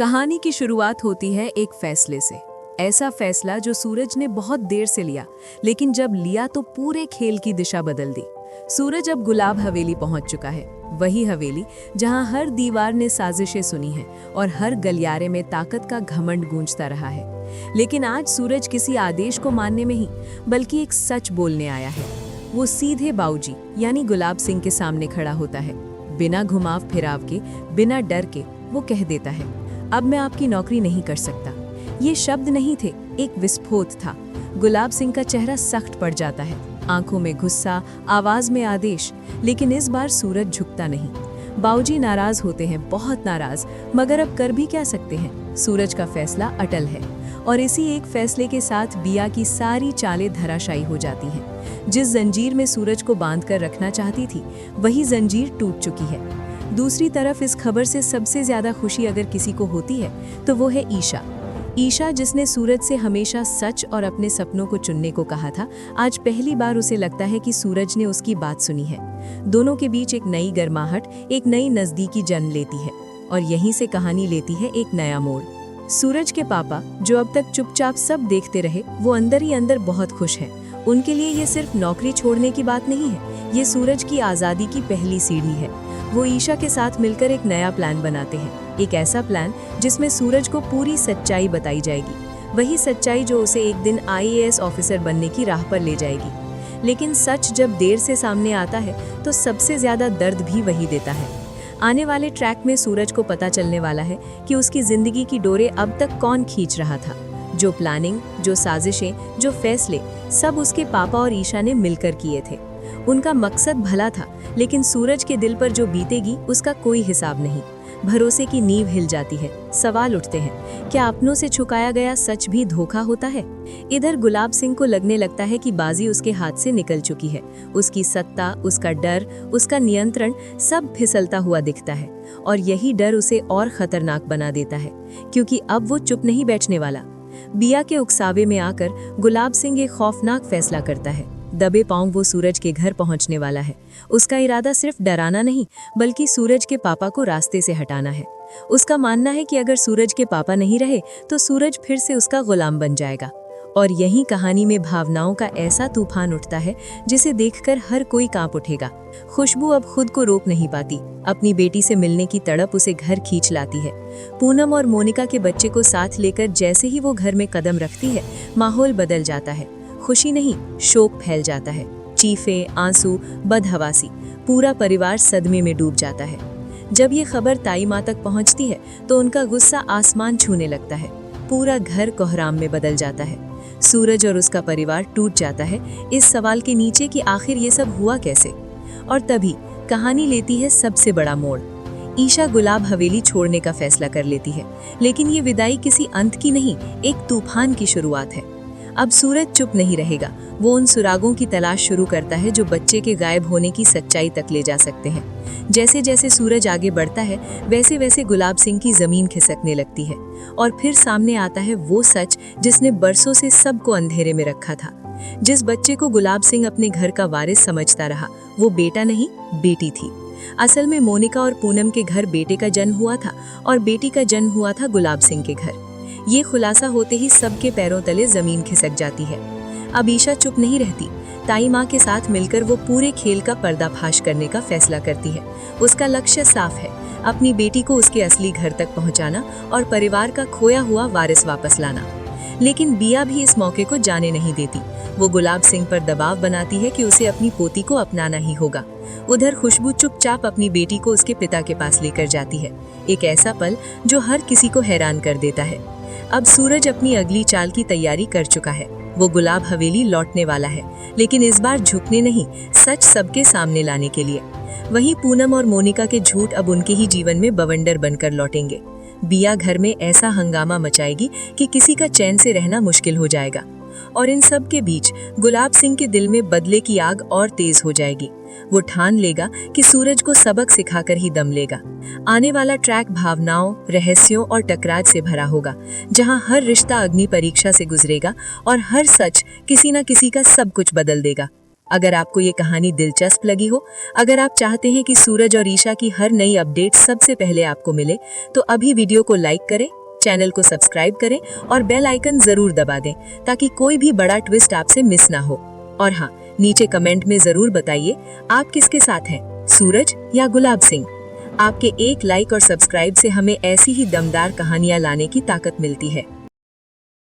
कहानी की शुरुआत होती है एक फैसले से। ऐसा फैसला जो सूरज ने बहुत देर से लिया, लेकिन जब लिया तो पूरे खेल की दिशा बदल दी। सूरज अब गुलाब हवेली पहुंच चुका है, वही हवेली जहां हर दीवार ने साजिशें सुनी हैं और हर गलियारे में ताकत का घमंड गूंजता रहा है। लेकिन आज सूरज किसी आदेश को मानने में ही बल्कि एक सच बोलने आया है। वो सीधे बाऊजी यानी गुलाब सिंह के सामने खड़ा होता है। बिना घुमाव फिराव के, बिना डर के वो कह देता है, अब मैं आपकी नौकरी नहीं कर सकता। ये शब्द नहीं थे, एक विस्फोट था। गुलाब सिंह का चेहरा सख्त पड़ जाता है, आंखों में गुस्सा, आवाज में आदेश। लेकिन इस बार सूरज झुकता नहीं। बाऊजी नाराज होते हैं, बहुत नाराज, मगर अब कर भी क्या सकते हैं। सूरज का फैसला अटल है और इसी एक फैसले के साथ बिया की सारी चालें धराशायी हो जाती हैं। जिस जंजीर में सूरज को बांध कर रखना चाहती थी, वही जंजीर टूट चुकी है। दूसरी तरफ इस खबर से सबसे ज्यादा खुशी अगर किसी को होती है तो वो है ईशा। ईशा, जिसने सूरज से हमेशा सच और अपने सपनों को चुनने को कहा था, आज पहली बार उसे लगता है कि सूरज ने उसकी बात सुनी है। दोनों के बीच एक नई गर्माहट, एक नई नजदीकी जन्म लेती है और यहीं से कहानी लेती है एक नया मोड़। सूरज के पापा, जो अब तक चुपचाप सब देखते रहे, वो अंदर ही अंदर बहुत खुश हैं। उनके लिए ये सिर्फ नौकरी छोड़ने की बात नहीं है, ये सूरज की आज़ादी की पहली सीढ़ी है। वो ईशा के साथ मिलकर एक नया प्लान बनाते हैं, एक ऐसा प्लान जिसमें सूरज को पूरी सच्चाई बताई जाएगी, वही सच्चाई जो उसे एक दिन आईएएस ऑफिसर बनने की राह पर ले जाएगी। लेकिन सच जब देर से सामने आता है तो सबसे ज्यादा दर्द भी वही देता है। आने वाले ट्रैक में सूरज को पता चलने वाला है कि उसकी जिंदगी की डोरें अब तक कौन खींच रहा था। जो प्लानिंग, जो साजिशें, जो फैसले, सब उसके पापा और ईशा ने मिलकर किए थे। उनका मकसद भला था, लेकिन सूरज के दिल पर जो बीतेगी उसका कोई हिसाब नहीं। भरोसे की नींव हिल जाती है, सवाल उठते हैं, क्या अपनों से छुपाया गया सच भी धोखा होता है? इधर गुलाब सिंह को लगने लगता है कि बाजी उसके हाथ से निकल चुकी है। उसकी सत्ता, उसका डर, उसका नियंत्रण सब फिसलता हुआ दिखता है और यही डर उसे और खतरनाक बना देता है, क्योंकि अब वो चुप नहीं बैठने वाला। बिया के उकसावे में आकर गुलाब सिंह एक खौफनाक फैसला करता है। दबे पांव वो सूरज के घर पहुंचने वाला है। उसका इरादा सिर्फ डराना नहीं, बल्कि सूरज के पापा को रास्ते से हटाना है। उसका मानना है कि अगर सूरज के पापा नहीं रहे तो सूरज फिर से उसका गुलाम बन जाएगा। और यही कहानी में भावनाओं का ऐसा तूफान उठता है जिसे देखकर हर कोई कांप उठेगा। खुशबू अब खुद को रोक नहीं पाती। अपनी बेटी से मिलने की तड़प उसे घर खींच लाती है। पूनम और मोनिका के बच्चे को साथ लेकर जैसे ही वो घर में कदम रखती है, माहौल बदल जाता है। खुशी नहीं, शोक फैल जाता है। चीखे, आंसू, बदहवासी, पूरा परिवार सदमे में डूब जाता है। जब ये खबर ताई माँ तक पहुँचती है तो उनका गुस्सा आसमान छूने लगता है। पूरा घर कोहराम में बदल जाता है। सूरज और उसका परिवार टूट जाता है इस सवाल के नीचे कि आखिर ये सब हुआ कैसे। और तभी कहानी लेती है सबसे बड़ा मोड़। ईशा गुलाब हवेली छोड़ने का फैसला कर लेती है, लेकिन ये विदाई किसी अंत की नहीं, एक तूफान की शुरुआत है। अब सूरज चुप नहीं रहेगा। वो उन सुरागों की तलाश शुरू करता है जो बच्चे के गायब होने की सच्चाई तक ले जा सकते हैं। जैसे जैसे सूरज आगे बढ़ता है, वैसे वैसे गुलाब सिंह की जमीन खिसकने लगती है और फिर सामने आता है वो सच जिसने बरसों से सबको अंधेरे में रखा था। जिस बच्चे को गुलाब सिंह अपने घर का वारिस समझता रहा, वो बेटा नहीं, बेटी थी। असल में मोनिका और पूनम के घर बेटे का जन्म हुआ था और बेटी का जन्म हुआ था गुलाब सिंह के घर। ये खुलासा होते ही सबके पैरों तले जमीन खिसक जाती है। अब ईशा चुप नहीं रहती। ताई माँ के साथ मिलकर वो पूरे खेल का पर्दाफाश करने का फैसला करती है। उसका लक्ष्य साफ है, अपनी बेटी को उसके असली घर तक पहुँचाना और परिवार का खोया हुआ वारिस वापस लाना। लेकिन बिया भी इस मौके को जाने नहीं देती। वो गुलाब सिंह पर दबाव बनाती है कि उसे अपनी पोती को अपनाना ही होगा। उधर खुशबू चुपचाप अपनी बेटी को उसके पिता के पास लेकर जाती है। एक ऐसा पल जो हर किसी को हैरान कर देता है। अब सूरज अपनी अगली चाल की तैयारी कर चुका है। वो गुलाब हवेली लौटने वाला है, लेकिन इस बार झुकने नहीं, सच सबके सामने लाने के लिए। वहीं पूनम और मोनिका के झूठ अब उनके ही जीवन में बवंडर बनकर लौटेंगे। बिया घर में ऐसा हंगामा मचाएगी कि किसी का चैन से रहना मुश्किल हो जाएगा। और इन सब के बीच गुलाब सिंह के दिल में बदले की आग और तेज हो जाएगी। वो ठान लेगा कि सूरज को सबक सिखाकर ही दम लेगा। आने वाला ट्रैक भावनाओं, रहस्यों और टकरार से भरा होगा, जहां हर रिश्ता अग्नि परीक्षा से गुजरेगा और हर सच किसी न किसी का सब कुछ बदल देगा। अगर आपको ये कहानी दिलचस्प लगी हो, अगर आप चाहते हैं कि सूरज और ईशा की हर नई अपडेट सबसे पहले आपको मिले, तो अभी वीडियो को लाइक करें, चैनल को सब्सक्राइब करें और बेल आइकन जरूर दबा दें ताकि कोई भी बड़ा ट्विस्ट आपसे मिस ना हो। और हाँ, नीचे कमेंट में जरूर बताइए आप किसके साथ हैं, सूरज या गुलाब सिंह। आपके एक लाइक और सब्सक्राइब से हमें ऐसी ही दमदार कहानियां लाने की ताकत मिलती है।